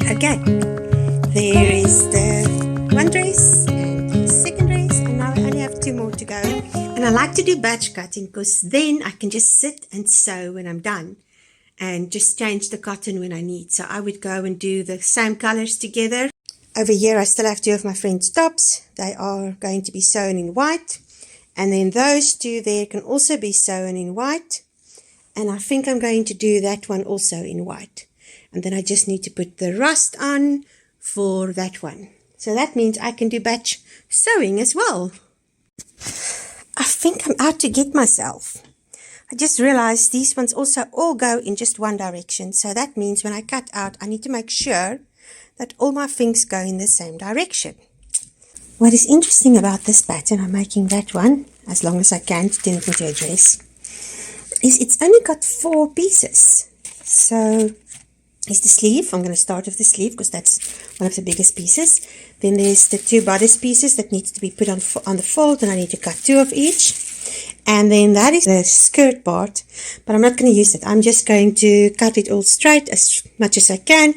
Okay, there is the one dress and the second dress, and now I only have two more to go. And I like to do batch cutting because then I can just sit and sew when I'm done and just change the cotton when I need. So I would go and do the same colors together. Over here I still have two of my friend's tops. They are going to be sewn in white, and then those two there can also be sewn in white, and I think I'm going to do that one also in white. And then I just need to put the rust on for that one. So that means I can do batch sewing as well. I think I'm out to get myself. I just realized these ones also all go in just one direction. So that means when I cut out, I need to make sure that all my things go in the same direction. What is interesting about this pattern, I'm making that one as long as I can to turn it into a dress, is it's only got 4 pieces. So is the sleeve. I'm going to start with the sleeve because that's one of the biggest pieces. Then there's the 2 bodice pieces that needs to be put on the fold, and I need to cut 2 of each. And then that is the skirt part, but I'm not going to use it. I'm just going to cut it all straight as much as I can,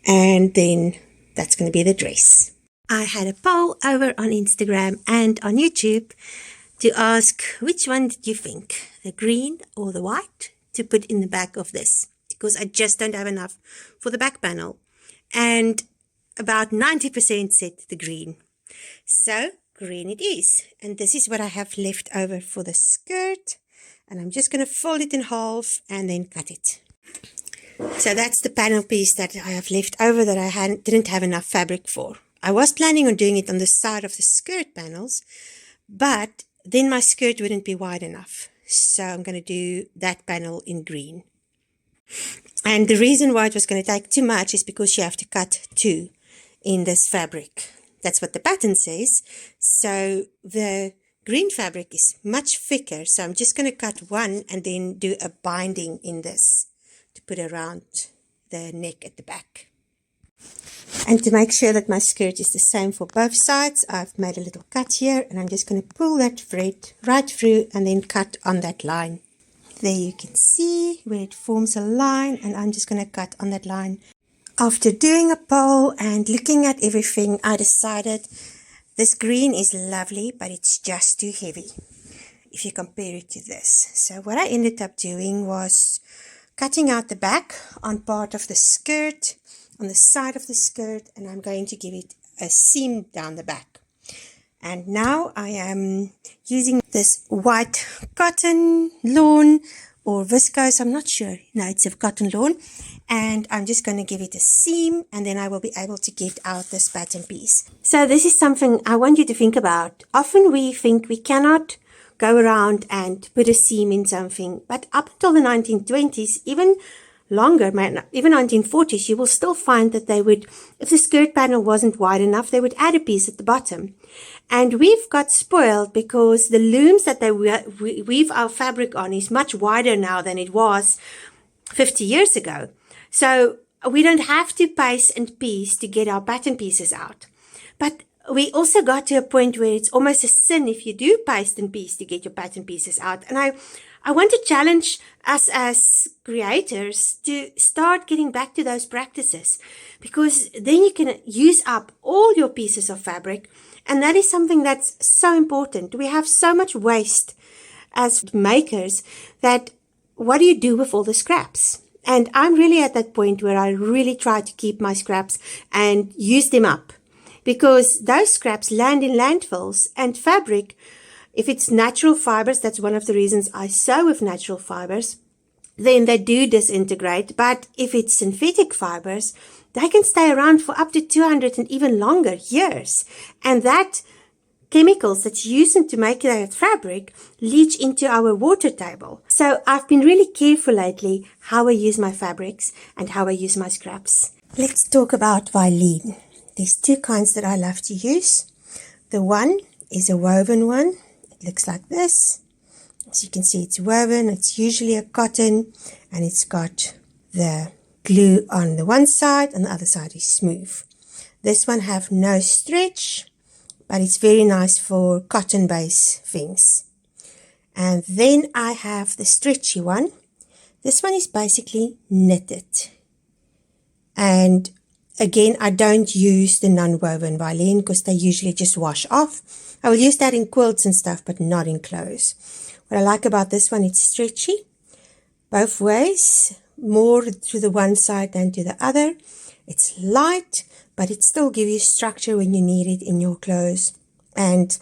and then that's going to be the dress. I had a poll over on Instagram and on YouTube to ask which one did you think, the green or the white, to put in the back of this, because I just don't have enough for the back panel. And about 90% said the green. So green it is. And this is what I have left over for the skirt. And I'm just going to fold it in half and then cut it. So that's the panel piece that I have left over that I didn't have enough fabric for. I was planning on doing it on the side of the skirt panels, but then my skirt wouldn't be wide enough. So I'm going to do that panel in green. And the reason why it was going to take too much is because you have to cut 2 in this fabric. That's what the pattern says. So the green fabric is much thicker. So I'm just going to cut 1 and then do a binding in this to put around the neck at the back. And to make sure that my skirt is the same for both sides, I've made a little cut here, and I'm just going to pull that thread right through and then cut on that line. There you can see where it forms a line, and I'm just going to cut on that line. After doing a poll and looking at everything, I decided this green is lovely, but it's just too heavy if you compare it to this. So what I ended up doing was cutting out the back on part of the skirt, on the side of the skirt, and I'm going to give it a seam down the back. And now I am using this white cotton lawn or viscose, I'm not sure. No, it's a cotton lawn. And I'm just going to give it a seam, and then I will be able to get out this pattern piece. So this is something I want you to think about. Often we think we cannot go around and put a seam in something, but up until the 1920s, even longer, even 1940s, you will still find that they would, if the skirt panel wasn't wide enough, they would add a piece at the bottom. And we've got spoiled because the looms that they weave our fabric on is much wider now than it was 50 years ago. So we don't have to paste and piece to get our pattern pieces out. But we also got to a point where it's almost a sin if you do paste and piece to get your pattern pieces out. And I want to challenge us as creators to start getting back to those practices, because then you can use up all your pieces of fabric, and that is something that's so important. We have so much waste as makers that what do you do with all the scraps? And I'm really at that point where I really try to keep my scraps and use them up, because those scraps land in landfills, and fabric, if it's natural fibers, that's one of the reasons I sew with natural fibers, then they do disintegrate. But if it's synthetic fibers, they can stay around for up to 200 and even longer years. And that chemicals that's used to make that fabric leach into our water table. So I've been really careful lately how I use my fabrics and how I use my scraps. Let's talk about Vilene. There's 2 kinds that I love to use. The one is a woven one. It looks like this. As you can see, it's woven. It's usually a cotton, and it's got the glue on the one side, and the other side is smooth. This one have no stretch, but it's very nice for cotton-based things. And then I have the stretchy one. This one is basically knitted. And again, I don't use the non-woven violin because they usually just wash off. I will use that in quilts and stuff, but not in clothes. What I like about this one, it's stretchy both ways, more to the one side than to the other. It's light, but it still gives you structure when you need it in your clothes. And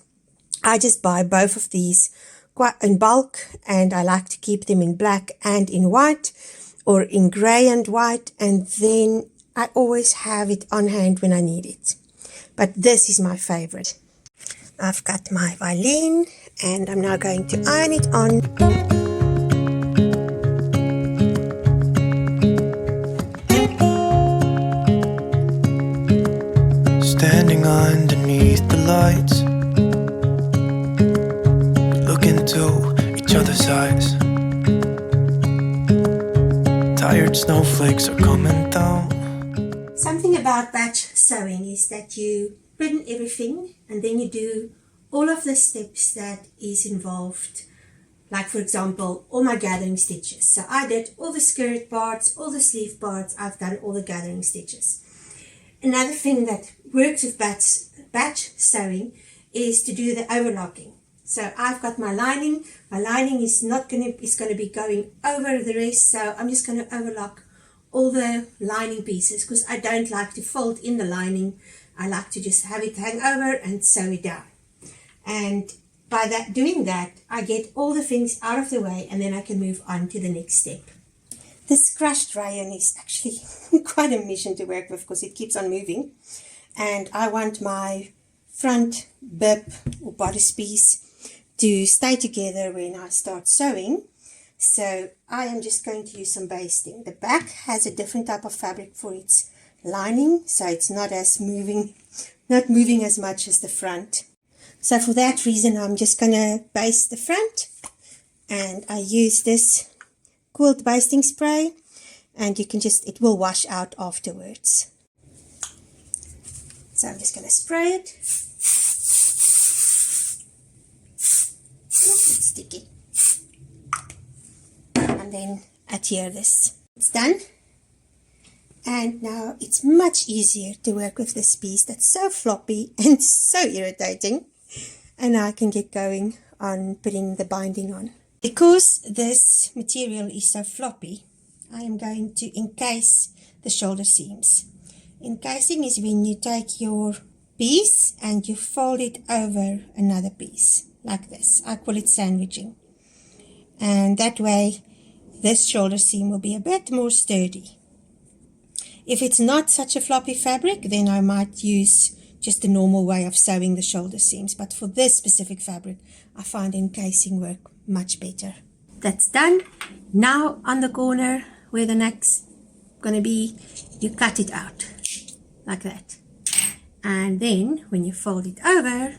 I just buy both of these quite in bulk, and I like to keep them in black and in white, or in grey and white, and then I always have it on hand when I need it. But this is my favorite. I've got my violin, and I'm now going to iron it on. Standing underneath the lights, look into each other's eyes. Tired snowflakes are coming down. Something about batch sewing is that you pin everything and then you do all of the steps that is involved. Like, for example, all my gathering stitches. So I did all the skirt parts, all the sleeve parts. I've done all the gathering stitches. Another thing that works with batch sewing is to do the overlocking. So I've got my lining. My lining is going to be going over the rest. So I'm just going to overlock all the lining pieces because I don't like to fold in the lining. I like to just have it hang over and sew it down. And by doing that, I get all the things out of the way, and then I can move on to the next step. This crushed rayon is actually quite a mission to work with because it keeps on moving. And I want my front bib or bodice piece to stay together when I start sewing. So I am just going to use some basting. The back has a different type of fabric for its lining, so it's not moving as much as the front. So for that reason, I'm just going to baste the front, and I use this quilt basting spray, and it will wash out afterwards. So I'm just going to spray it. It's sticky. And then adhere this. It's done. And now it's much easier to work with this piece that's so floppy and so irritating. And now I can get going on putting the binding on. Because this material is so floppy, I am going to encase the shoulder seams. Encasing is when you take your piece and you fold it over another piece, like this. I call it sandwiching. And that way, this shoulder seam will be a bit more sturdy. If it's not such a floppy fabric, then I might use just the normal way of sewing the shoulder seams. But for this specific fabric, I find encasing work much better. That's done. Now on the corner where the neck's going to be, you cut it out like that. And then when you fold it over,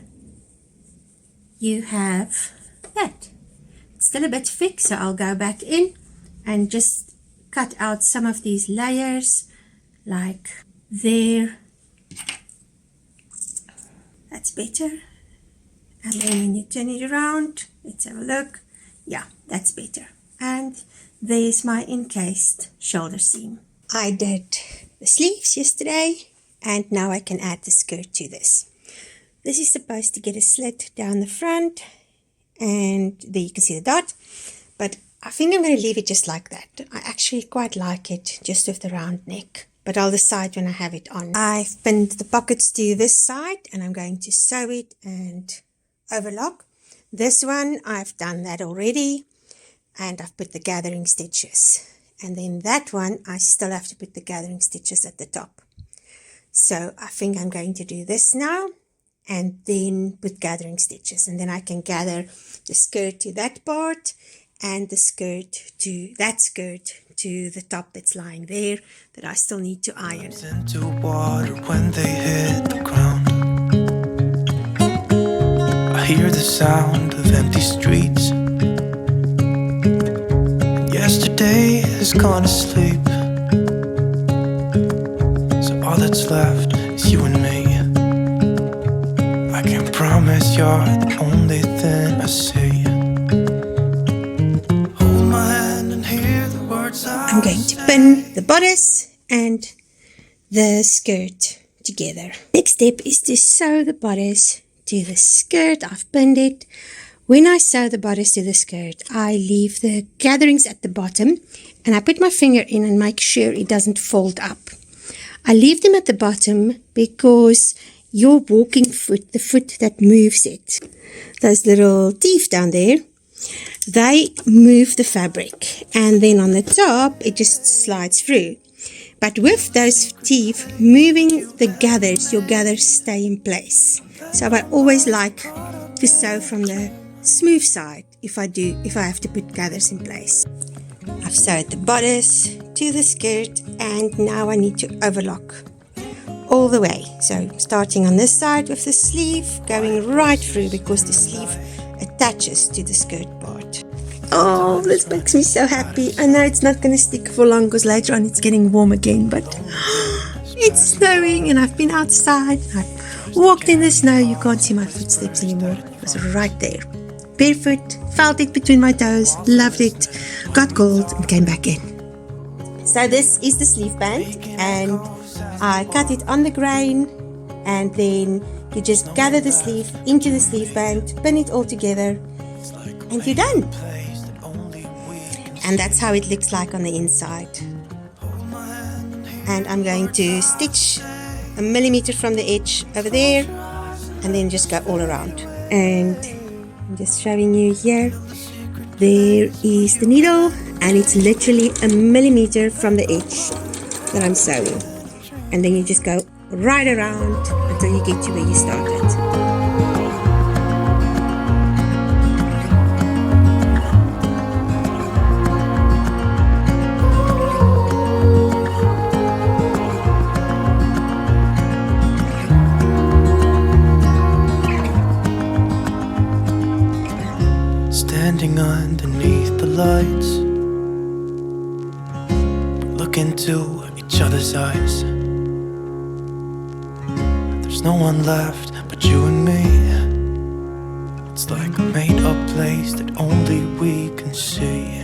you have that. It's still a bit thick, so I'll go back in and just cut out some of these layers like there. That's better. And then when you turn it around, let's have a look. Yeah, that's better. And there's my encased shoulder seam. I did the sleeves yesterday, and now I can add the skirt to this. This is supposed to get a slit down the front, and there you can see the dot, but I think I'm going to leave it just like that. I actually quite like it just with the round neck, but I'll decide when I have it on. I've pinned the pockets to this side, and I'm going to sew it and overlock. This one, I've done that already, and I've put the gathering stitches. And then that one, I still have to put the gathering stitches at the top. So I think I'm going to do this now, and then put gathering stitches, and then I can gather the skirt to that part, and the skirt to that skirt to the top that's lying there that I still need to iron. Into water when they hit the ground. I hear the sound of empty streets. Yesterday has gone to sleep, so all that's left is you and me. I can promise you're the only thing I see. Hold my hand and hear the words I'm going to pin the bodice and the skirt together. Next step is to sew the bodice to the skirt. I've pinned it. When I sew the bodice to the skirt, I leave the gatherings at the bottom and I put my finger in and make sure it doesn't fold up. I leave them at the bottom because your walking foot, the foot that moves it, those little teeth down there, they move the fabric, and then on the top it just slides through. But with those teeth moving the gathers, your gathers stay in place. So I always like to sew from the smooth side if I have to put gathers in place. I've sewed the bodice to the skirt, and now I need to overlock all the way. So starting on this side with the sleeve, going right through because the sleeve attaches to the skirt part. Oh, this makes me so happy. I know it's not going to stick for long because later on it's getting warm again, but it's snowing and I've been outside. I've walked in the snow. You can't see my footsteps anymore. It was right there. Barefoot, felt it between my toes, loved it, got cold and came back in. So this is the sleeve band, and I cut it on the grain, and then you just gather the sleeve into the sleeve band, pin it all together, and you're done. And that's how it looks like on the inside. And I'm going to stitch 1 millimeter from the edge over there, and then just go all around. And I'm just showing you here. There is the needle, and it's literally 1 millimeter from the edge that I'm sewing. And then you just go right around until you get to where you started. Standing underneath the lights, look into each other's eyes. There's no one left but you and me. It's like a made-up place that only we can see.